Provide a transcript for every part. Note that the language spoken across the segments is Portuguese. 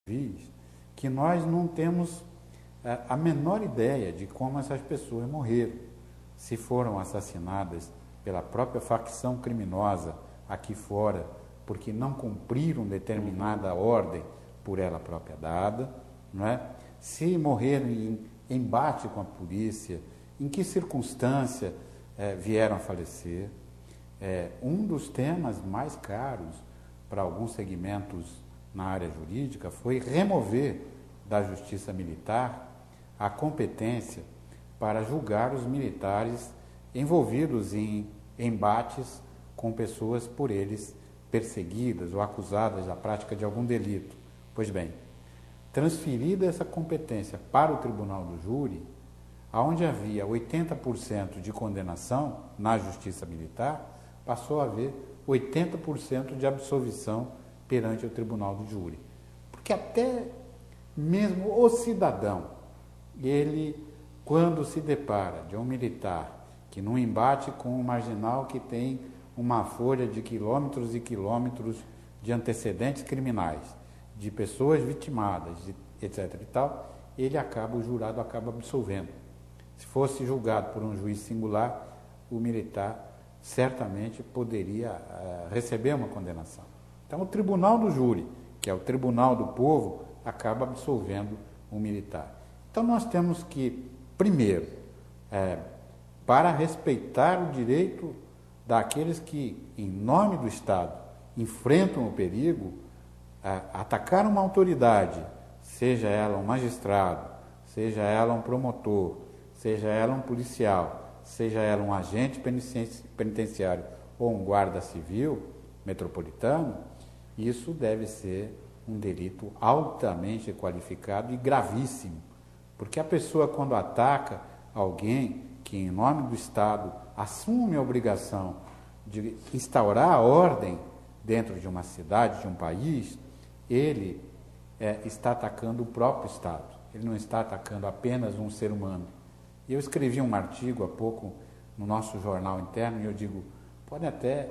que nós não temos a menor ideia de como essas pessoas morreram, se foram assassinadas pela própria facção criminosa aqui fora, porque não cumpriram determinada ordem por ela própria dada, não é? Se morreram em embate com a polícia, em que circunstância vieram a falecer. Um dos temas mais caros para alguns segmentos na área jurídica foi remover da justiça militar a competência para julgar os militares envolvidos em embates com pessoas por eles perseguidas ou acusadas da prática de algum delito. Pois bem, transferida essa competência para o tribunal do júri, onde havia 80% de condenação na justiça militar, passou a haver 80% de absolvição perante o tribunal do júri. Porque até mesmo o cidadão, ele, quando se depara de um militar que num embate com um marginal que tem uma folha de quilômetros e quilômetros de antecedentes criminais, de pessoas vitimadas, etc. e tal, o jurado acaba absolvendo. Se fosse julgado por um juiz singular, o militar certamente poderia receber uma condenação. Então, o tribunal do júri, que é o tribunal do povo, acaba absolvendo o militar. Então, nós temos que, primeiro, para respeitar o direito daqueles que, em nome do Estado, enfrentam o perigo, atacar uma autoridade, seja ela um magistrado, seja ela um promotor, seja ela um policial, seja ela um agente penitenciário ou um guarda civil metropolitano, isso deve ser um delito altamente qualificado e gravíssimo, porque a pessoa, quando ataca alguém que, em nome do Estado, assume a obrigação de instaurar a ordem dentro de uma cidade, de um país, ele está atacando o próprio Estado, ele não está atacando apenas um ser humano. Eu escrevi um artigo há pouco no nosso jornal interno e eu digo, podem até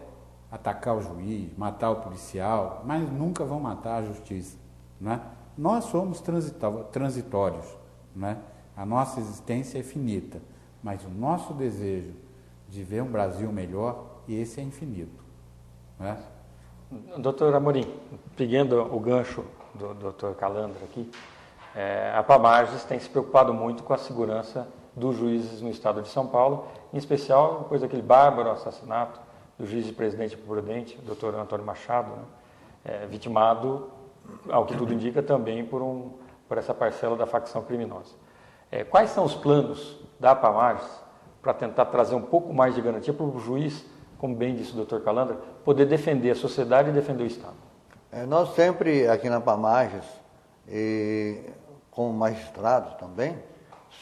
atacar o juiz, matar o policial, mas nunca vão matar a justiça, né? Nós somos transitórios, né? A nossa existência é finita, mas o nosso desejo de ver um Brasil melhor, esse é infinito, né? Doutor Amorim, pegando o gancho do doutor Calandra aqui, a Pamages tem se preocupado muito com a segurança dos juízes no estado de São Paulo, em especial depois daquele bárbaro assassinato do juiz e presidente Prudente, o doutor Antônio Machado, né, vitimado, ao que tudo indica, também por essa parcela da facção criminosa. Quais são os planos da Pamages para tentar trazer um pouco mais de garantia para o juiz, como bem disse o doutor Calandra, poder defender a sociedade e defender o Estado? Nós sempre, aqui na Pamages, e como magistrados também,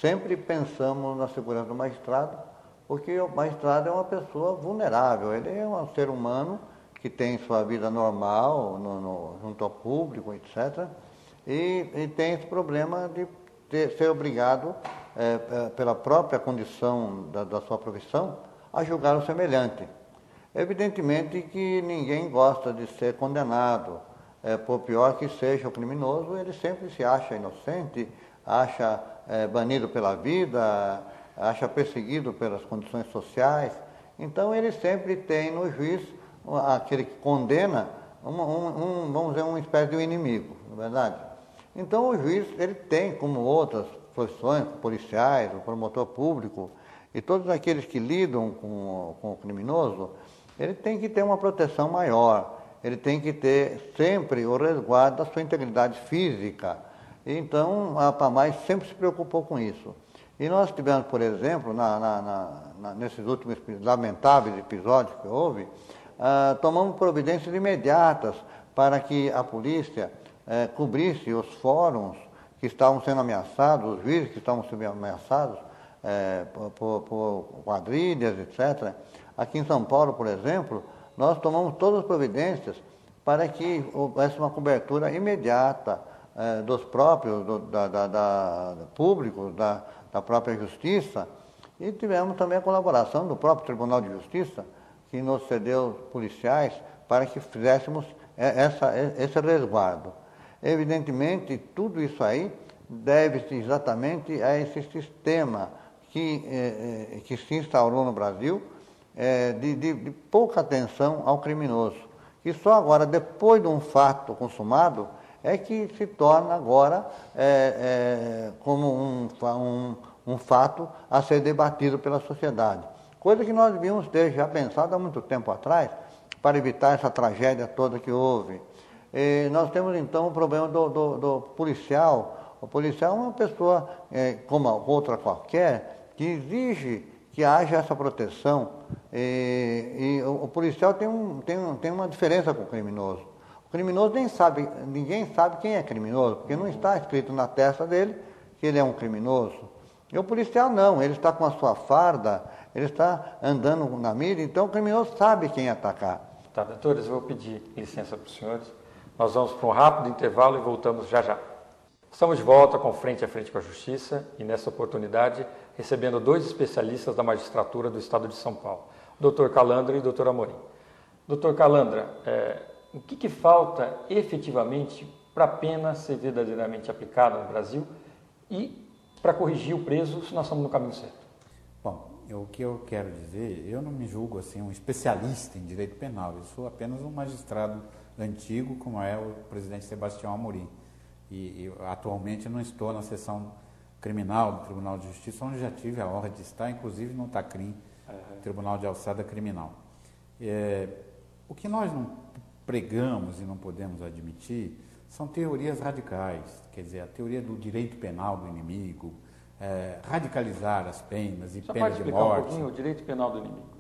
sempre pensamos na segurança do magistrado, porque o magistrado é uma pessoa vulnerável, ele é um ser humano que tem sua vida normal, junto ao público, etc., e tem esse problema de ser obrigado, pela própria condição da sua profissão, a julgar o semelhante. Evidentemente que ninguém gosta de ser condenado, por pior que seja o criminoso, ele sempre se acha inocente, acha banido pela vida, acha perseguido pelas condições sociais. Então ele sempre tem no juiz, aquele que condena, vamos dizer, uma espécie de um inimigo, não é verdade? Então o juiz, ele tem, como outras profissões, policiais, o promotor público, e todos aqueles que lidam com o criminoso, ele tem que ter uma proteção maior, ele tem que ter sempre o resguardo da sua integridade física. Então, a PAMAGES sempre se preocupou com isso. E nós tivemos, por exemplo, nesses últimos lamentáveis episódios que houve, tomamos providências imediatas para que a polícia cobrisse os fóruns que estavam sendo ameaçados, os juízes que estavam sendo ameaçados por quadrilhas, etc. Aqui em São Paulo, por exemplo, nós tomamos todas as providências para que houvesse uma cobertura imediata dos próprios, públicos, da própria Justiça, e tivemos também a colaboração do próprio Tribunal de Justiça, que nos cedeu policiais para que fizéssemos esse resguardo. Evidentemente, tudo isso aí deve-se exatamente a esse sistema que se instaurou no Brasil, de pouca atenção ao criminoso. E só agora, depois de um fato consumado, é que se torna agora como um fato a ser debatido pela sociedade. Coisa que nós devíamos ter já pensado há muito tempo atrás, para evitar essa tragédia toda que houve. Nós temos então o problema do policial. O policial é uma pessoa, como outra qualquer, que exige que haja essa proteção. E o policial tem uma diferença com o criminoso. O criminoso ninguém sabe quem é criminoso, porque não está escrito na testa dele que ele é um criminoso. E o policial não, ele está com a sua farda, ele está andando na mira, então o criminoso sabe quem atacar. Tá, doutores, eu vou pedir licença para os senhores. Nós vamos para um rápido intervalo e voltamos já já. Estamos de volta com Frente a Frente com a Justiça e, nessa oportunidade, recebendo 2 especialistas da magistratura do Estado de São Paulo, o Dr. Calandra e o Dr. Amorim. Dr. Calandra, o que falta efetivamente para a pena ser verdadeiramente aplicada no Brasil e para corrigir o preso se nós estamos no caminho certo? Bom, o que eu quero dizer, eu não me julgo assim um especialista em direito penal, eu sou apenas um magistrado antigo, como é o presidente Sebastião Amorim. E atualmente não estou na seção criminal do Tribunal de Justiça, onde já tive a honra de estar, inclusive no TACRIM, Tribunal de Alçada Criminal. O que nós não pregamos e não podemos admitir são teorias radicais, quer dizer, a teoria do direito penal do inimigo, radicalizar as penas e pena de morte. Só pode explicar um pouquinho o direito penal do inimigo?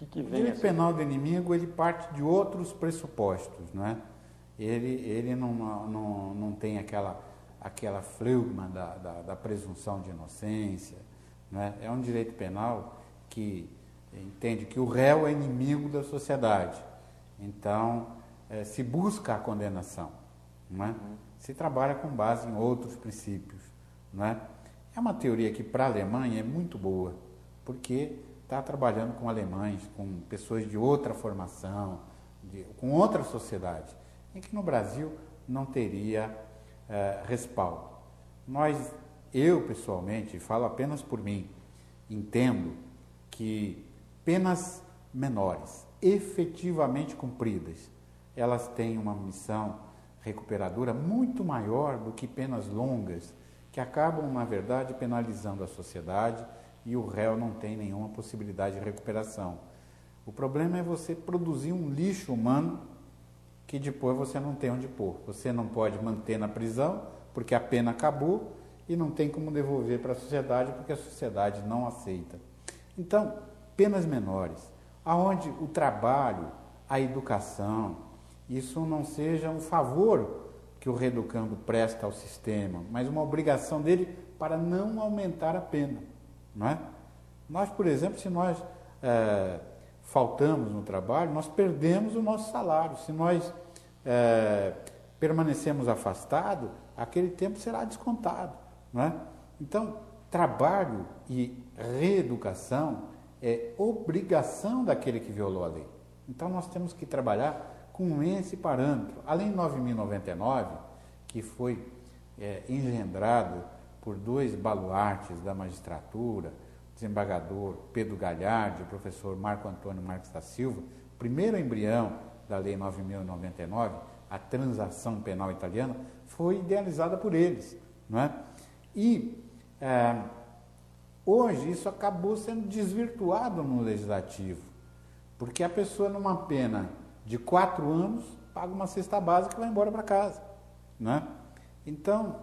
O direito penal do inimigo, ele parte de outros pressupostos, não é? Ele não tem aquela fleuma da presunção de inocência, não é? É um direito penal que entende que o réu é inimigo da sociedade. Então, se busca a condenação, não é? Se trabalha com base em outros princípios, não é? É uma teoria que para a Alemanha é muito boa, porque está trabalhando com alemães, com pessoas de outra formação, com outra sociedade, em que no Brasil não teria respaldo. Eu pessoalmente, falo apenas por mim, entendo que penas menores, efetivamente cumpridas, elas têm uma missão recuperadora muito maior do que penas longas, que acabam, na verdade, penalizando a sociedade e o réu não tem nenhuma possibilidade de recuperação. O problema é você produzir um lixo humano que depois você não tem onde pôr. Você não pode manter na prisão, porque a pena acabou, e não tem como devolver para a sociedade, porque a sociedade não aceita. Então, penas menores, aonde o trabalho, a educação, isso não seja um favor que o reeducando presta ao sistema, mas uma obrigação dele para não aumentar a pena. Não é? Nós, por exemplo, se nós faltamos no trabalho, nós perdemos o nosso salário. Se nós permanecemos afastados, aquele tempo será descontado. Não é? Então, trabalho e reeducação é obrigação daquele que violou a lei. Então, nós temos que trabalhar com esse parâmetro. Além de 9.099, que foi engendrado por 2 baluartes da magistratura, o desembargador Pedro Galhardi e o professor Marco Antônio Marques da Silva, o primeiro embrião da Lei 9.099, a transação penal italiana, foi idealizada por eles. Não é? E hoje isso acabou sendo desvirtuado no legislativo, porque a pessoa numa pena de 4 anos paga uma cesta básica e vai embora para casa. Né? Então,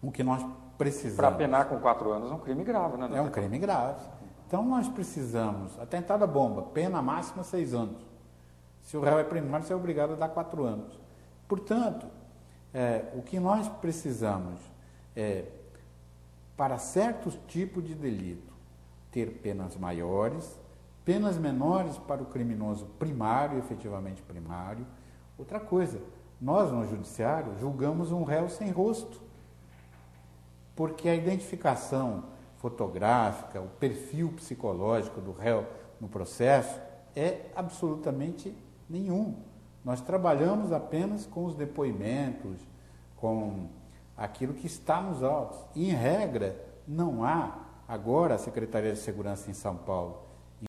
o que nós precisamos... Para penar com 4 anos é um crime grave, né? É um crime grave. Então, nós precisamos... Atentado à bomba, pena máxima 6 anos. Se o réu é primário, você é obrigado a dar 4 anos. Portanto, o que nós precisamos é, para certos tipos de delito, ter penas maiores, penas menores para o criminoso primário, efetivamente primário. Outra coisa, nós no judiciário julgamos um réu sem rosto, porque a identificação fotográfica, o perfil psicológico do réu no processo é absolutamente nenhum. Nós trabalhamos apenas com os depoimentos, com aquilo que está nos autos. E, em regra, não há, agora, a Secretaria de Segurança em São Paulo